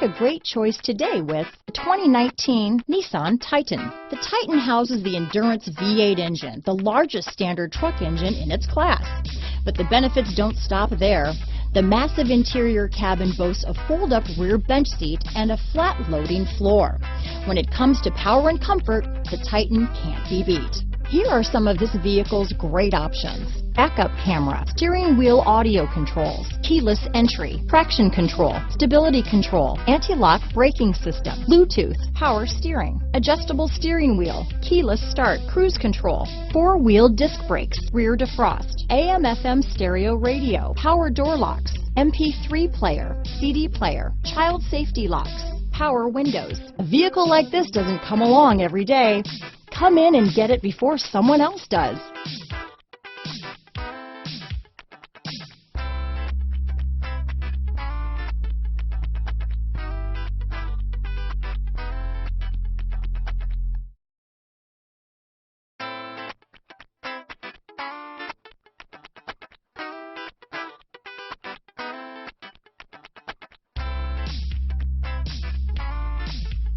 a great choice today with the 2019 Nissan Titan. The Titan houses the Endurance V8 engine, the largest standard truck engine in its class. But the benefits don't stop there. The massive interior cabin boasts a fold-up rear bench seat and a flat-loading floor. When it comes to power and comfort, the Titan can't be beat. Here are some of this vehicle's great options: backup camera, steering wheel audio controls, keyless entry, traction control, stability control, anti-lock braking system, Bluetooth, power steering, adjustable steering wheel, keyless start, cruise control, four-wheel disc brakes, rear defrost, AM/FM stereo radio, power door locks, MP3 player, CD player, child safety locks, power windows. A vehicle like this doesn't come along every day. Come in and get it before someone else does.